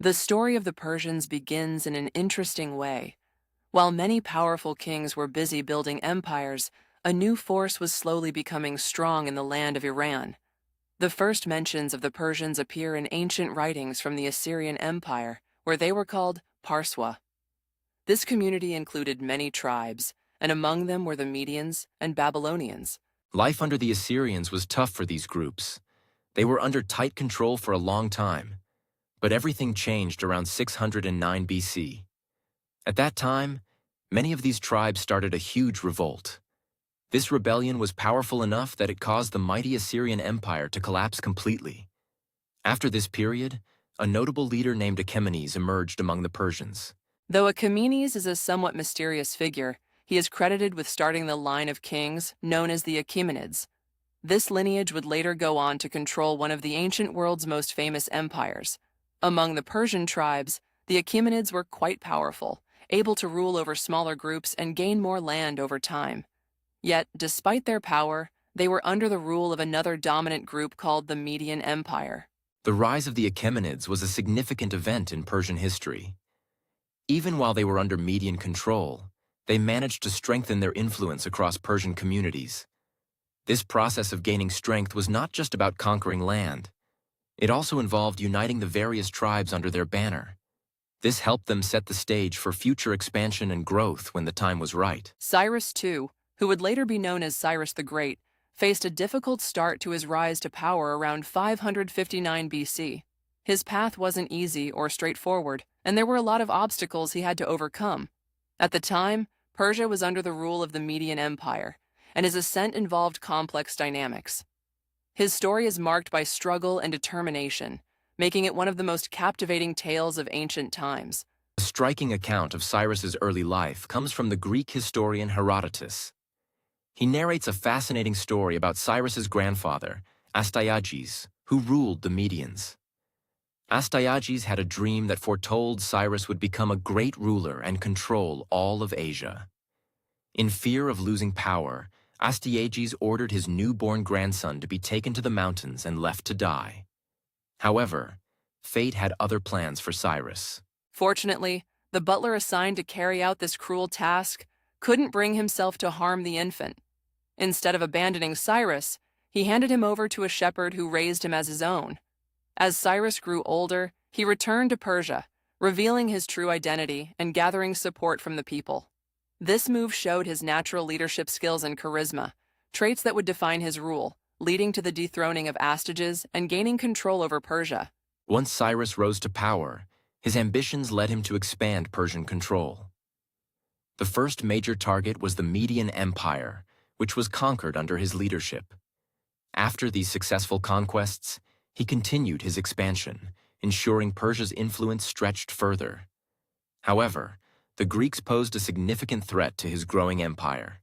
The story of the Persians begins in an interesting way. While many powerful kings were busy building empires, a new force was slowly becoming strong in the land of Iran. The first mentions of the Persians appear in ancient writings from the Assyrian Empire, where they were called Parswa. This community included many tribes, and among them were the Medians and Babylonians. Life under the Assyrians was tough for these groups. They were under tight control for a long time. But everything changed around 609 BC. At that time, many of these tribes started a huge revolt. This rebellion was powerful enough that it caused the mighty Assyrian Empire to collapse completely. After this period, a notable leader named Achaemenes emerged among the Persians. Though Achaemenes is a somewhat mysterious figure, he is credited with starting the line of kings known as the Achaemenids. This lineage would later go on to control one of the ancient world's most famous empires. Among the Persian tribes, the Achaemenids were quite powerful, able to rule over smaller groups and gain more land over time. Yet, despite their power, they were under the rule of another dominant group called the Median Empire. The rise of the Achaemenids was a significant event in Persian history. Even while they were under Median control, they managed to strengthen their influence across Persian communities. This process of gaining strength was not just about conquering land. It also involved uniting the various tribes under their banner. This helped them set the stage for future expansion and growth when the time was right. Cyrus II, who would later be known as Cyrus the Great, faced a difficult start to his rise to power around 559 BC. His path wasn't easy or straightforward, and there were a lot of obstacles he had to overcome. At the time, Persia was under the rule of the Median Empire, and his ascent involved complex dynamics. His story is marked by struggle and determination, making it one of the most captivating tales of ancient times. A striking account of Cyrus's early life comes from the Greek historian Herodotus. He narrates a fascinating story about Cyrus's grandfather, Astyages, who ruled the Medians. Astyages had a dream that foretold Cyrus would become a great ruler and control all of Asia. In fear of losing power, Astyages ordered his newborn grandson to be taken to the mountains and left to die. However, fate had other plans for Cyrus. Fortunately, the butler assigned to carry out this cruel task couldn't bring himself to harm the infant. Instead of abandoning Cyrus, he handed him over to a shepherd who raised him as his own. As Cyrus grew older, he returned to Persia, revealing his true identity and gathering support from the people. This move showed his natural leadership skills and charisma, traits that would define his rule, leading to the dethroning of Astyages and gaining control over Persia. Once Cyrus rose to power, his ambitions led him to expand Persian control. The first major target was the Median Empire, which was conquered under his leadership. After these successful conquests, he continued his expansion, ensuring Persia's influence stretched further. However, the Greeks posed a significant threat to his growing empire.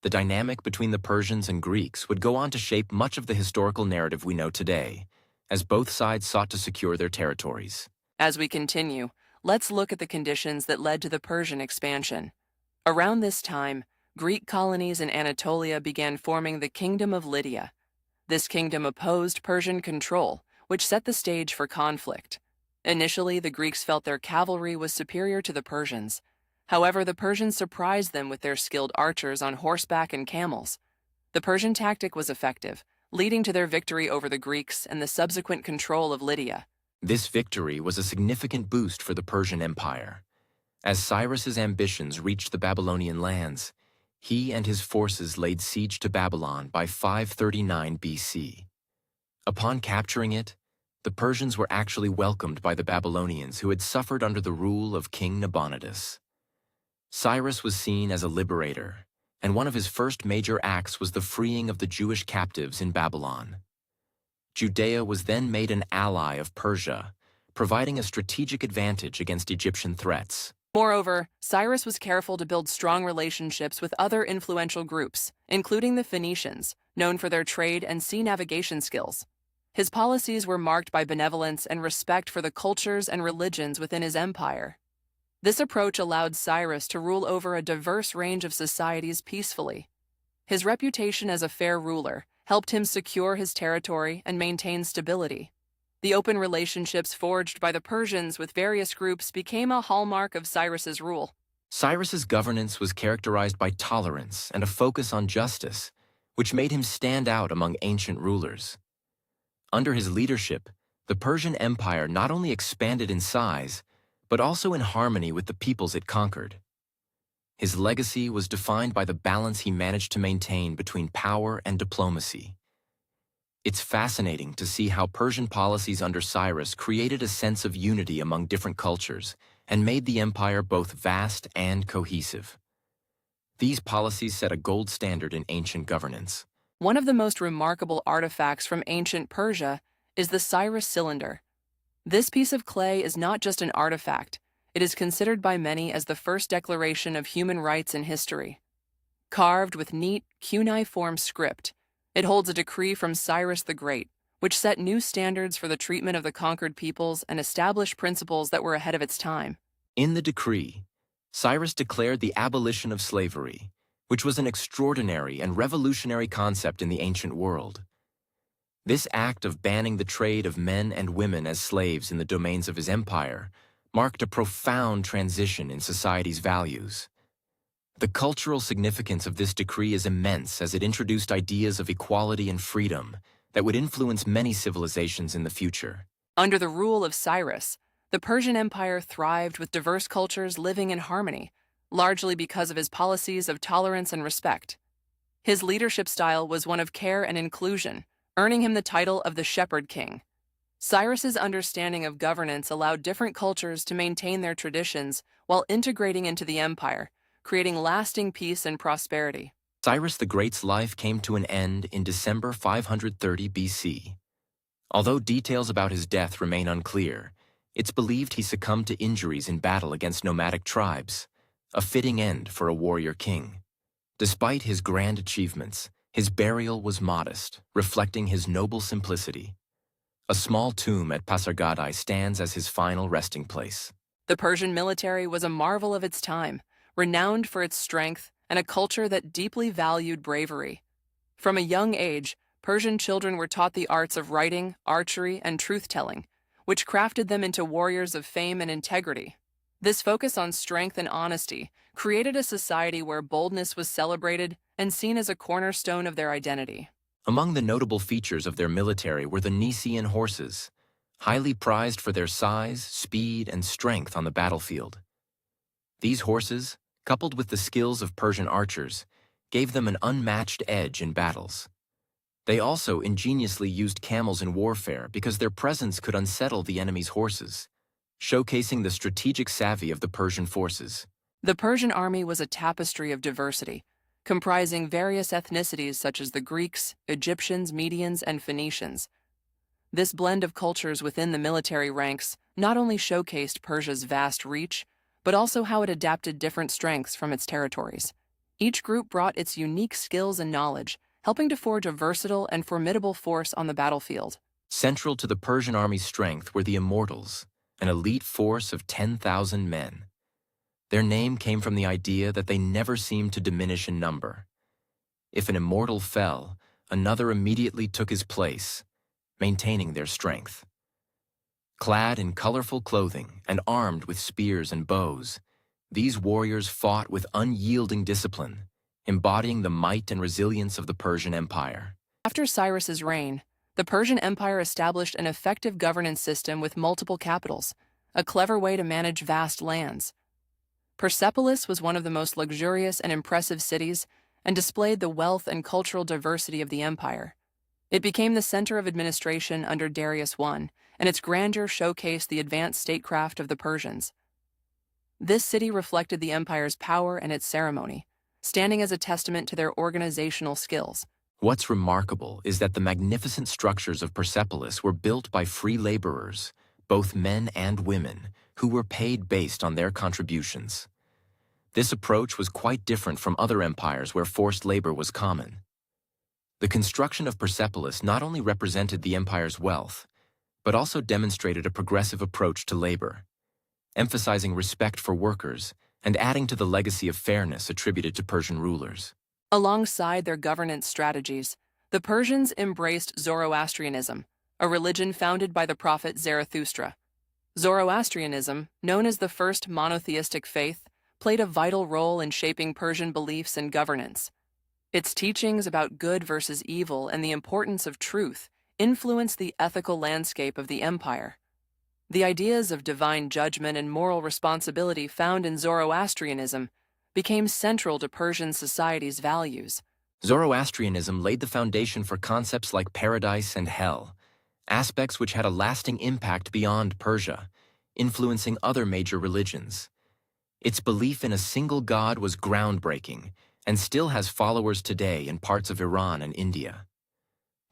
The dynamic between the Persians and Greeks would go on to shape much of the historical narrative we know today, as both sides sought to secure their territories. As we continue, let's look at the conditions that led to the Persian expansion. Around this time, Greek colonies in Anatolia began forming the Kingdom of Lydia. This kingdom opposed Persian control, which set the stage for conflict. Initially, the Greeks felt their cavalry was superior to the Persians. However, the Persians surprised them with their skilled archers on horseback and camels. The Persian tactic was effective, leading to their victory over the Greeks and the subsequent control of Lydia. This victory was a significant boost for the Persian Empire. As Cyrus's ambitions reached the Babylonian lands, he and his forces laid siege to Babylon by 539 BC. Upon capturing it, the Persians were actually welcomed by the Babylonians who had suffered under the rule of King Nabonidus. Cyrus was seen as a liberator, and one of his first major acts was the freeing of the Jewish captives in Babylon. Judea was then made an ally of Persia, providing a strategic advantage against Egyptian threats. Moreover, Cyrus was careful to build strong relationships with other influential groups, including the Phoenicians, known for their trade and sea navigation skills. His policies were marked by benevolence and respect for the cultures and religions within his empire. This approach allowed Cyrus to rule over a diverse range of societies peacefully. His reputation as a fair ruler helped him secure his territory and maintain stability. The open relationships forged by the Persians with various groups became a hallmark of Cyrus's rule. Cyrus's governance was characterized by tolerance and a focus on justice, which made him stand out among ancient rulers. Under his leadership, the Persian Empire not only expanded in size, but also in harmony with the peoples it conquered. His legacy was defined by the balance he managed to maintain between power and diplomacy. It's fascinating to see how Persian policies under Cyrus created a sense of unity among different cultures and made the empire both vast and cohesive. These policies set a gold standard in ancient governance. One of the most remarkable artifacts from ancient Persia is the Cyrus cylinder. This piece of clay is not just an artifact, it is considered by many as the first declaration of human rights in history. Carved with neat, cuneiform script, it holds a decree from Cyrus the Great, which set new standards for the treatment of the conquered peoples and established principles that were ahead of its time. In the decree, Cyrus declared the abolition of slavery, which was an extraordinary and revolutionary concept in the ancient world. This act of banning the trade of men and women as slaves in the domains of his empire marked a profound transition in society's values. The cultural significance of this decree is immense as it introduced ideas of equality and freedom that would influence many civilizations in the future. Under the rule of Cyrus, the Persian Empire thrived with diverse cultures living in harmony, largely because of his policies of tolerance and respect. His leadership style was one of care and inclusion, earning him the title of the Shepherd King. Cyrus's understanding of governance allowed different cultures to maintain their traditions while integrating into the empire, creating lasting peace and prosperity. Cyrus the Great's life came to an end in December 530 BC. Although details about his death remain unclear, it's believed he succumbed to injuries in battle against nomadic tribes, a fitting end for a warrior king. Despite his grand achievements, his burial was modest, reflecting his noble simplicity. A small tomb at Pasargadae stands as his final resting place. The Persian military was a marvel of its time, renowned for its strength and a culture that deeply valued bravery. From a young age, Persian children were taught the arts of writing, archery, and truth-telling, which crafted them into warriors of fame and integrity. This focus on strength and honesty created a society where boldness was celebrated and seen as a cornerstone of their identity. Among the notable features of their military were the Nisaean horses, highly prized for their size, speed, and strength on the battlefield. These horses, coupled with the skills of Persian archers, gave them an unmatched edge in battles. They also ingeniously used camels in warfare because their presence could unsettle the enemy's horses, showcasing the strategic savvy of the Persian forces. The Persian army was a tapestry of diversity, comprising various ethnicities such as the Greeks, Egyptians, Medians, and Phoenicians. This blend of cultures within the military ranks not only showcased Persia's vast reach, but also how it adapted different strengths from its territories. Each group brought its unique skills and knowledge, helping to forge a versatile and formidable force on the battlefield. Central to the Persian army's strength were the Immortals, an elite force of 10,000 men. Their name came from the idea that they never seemed to diminish in number. If an immortal fell, another immediately took his place, maintaining their strength. Clad in colorful clothing and armed with spears and bows, these warriors fought with unyielding discipline, embodying the might and resilience of the Persian Empire. After Cyrus's reign, the Persian Empire established an effective governance system with multiple capitals, a clever way to manage vast lands. Persepolis was one of the most luxurious and impressive cities and displayed the wealth and cultural diversity of the empire. It became the center of administration under Darius I, and its grandeur showcased the advanced statecraft of the Persians. This city reflected the empire's power and its ceremony, standing as a testament to their organizational skills. What's remarkable is that the magnificent structures of Persepolis were built by free laborers, both men and women, who were paid based on their contributions. This approach was quite different from other empires where forced labor was common. The construction of Persepolis not only represented the empire's wealth, but also demonstrated a progressive approach to labor, emphasizing respect for workers and adding to the legacy of fairness attributed to Persian rulers. Alongside their governance strategies, the Persians embraced Zoroastrianism, a religion founded by the prophet Zarathustra. Zoroastrianism, known as the first monotheistic faith, played a vital role in shaping Persian beliefs and governance. Its teachings about good versus evil and the importance of truth influenced the ethical landscape of the empire. The ideas of divine judgment and moral responsibility found in Zoroastrianism became central to Persian society's values. Zoroastrianism laid the foundation for concepts like paradise and hell, aspects which had a lasting impact beyond Persia, influencing other major religions. Its belief in a single god was groundbreaking and still has followers today in parts of Iran and India.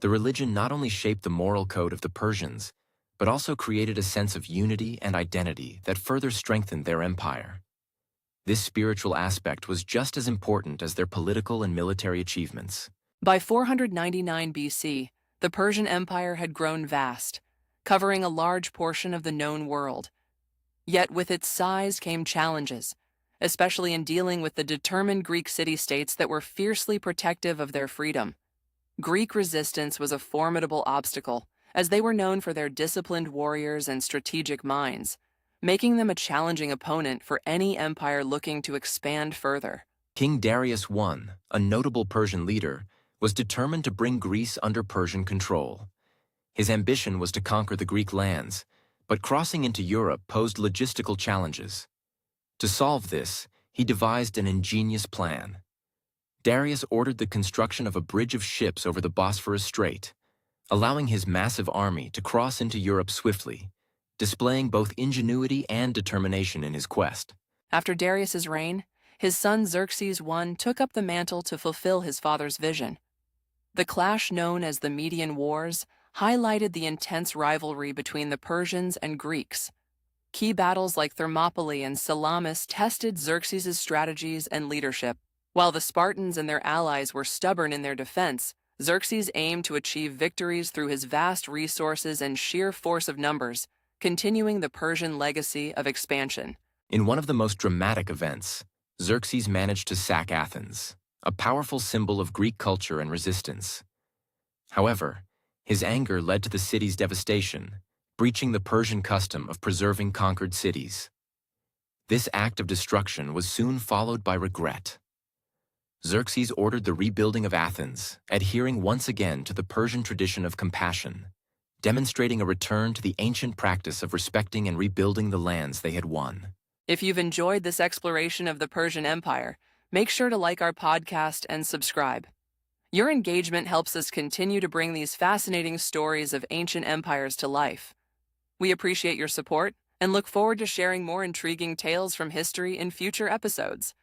The religion not only shaped the moral code of the Persians, but also created a sense of unity and identity that further strengthened their empire. This spiritual aspect was just as important as their political and military achievements. By 499 BC, the Persian Empire had grown vast, covering a large portion of the known world. Yet with its size came challenges, especially in dealing with the determined Greek city-states that were fiercely protective of their freedom. Greek resistance was a formidable obstacle, as they were known for their disciplined warriors and strategic minds, making them a challenging opponent for any empire looking to expand further. King Darius I, a notable Persian leader, was determined to bring Greece under Persian control. His ambition was to conquer the Greek lands, but crossing into Europe posed logistical challenges. To solve this, he devised an ingenious plan. Darius ordered the construction of a bridge of ships over the Bosphorus Strait, allowing his massive army to cross into Europe swiftly, displaying both ingenuity and determination in his quest. After Darius's reign, his son Xerxes I took up the mantle to fulfill his father's vision. The clash known as the Median Wars highlighted the intense rivalry between the Persians and Greeks. Key battles like Thermopylae and Salamis tested Xerxes' strategies and leadership. While the Spartans and their allies were stubborn in their defense, Xerxes aimed to achieve victories through his vast resources and sheer force of numbers, continuing the Persian legacy of expansion. In one of the most dramatic events, Xerxes managed to sack Athens, a powerful symbol of Greek culture and resistance. However, his anger led to the city's devastation, breaching the Persian custom of preserving conquered cities. This act of destruction was soon followed by regret. Xerxes ordered the rebuilding of Athens, adhering once again to the Persian tradition of compassion, demonstrating a return to the ancient practice of respecting and rebuilding the lands they had won. If you've enjoyed this exploration of the Persian Empire, make sure to like our podcast and subscribe. Your engagement helps us continue to bring these fascinating stories of ancient empires to life. We appreciate your support and look forward to sharing more intriguing tales from history in future episodes.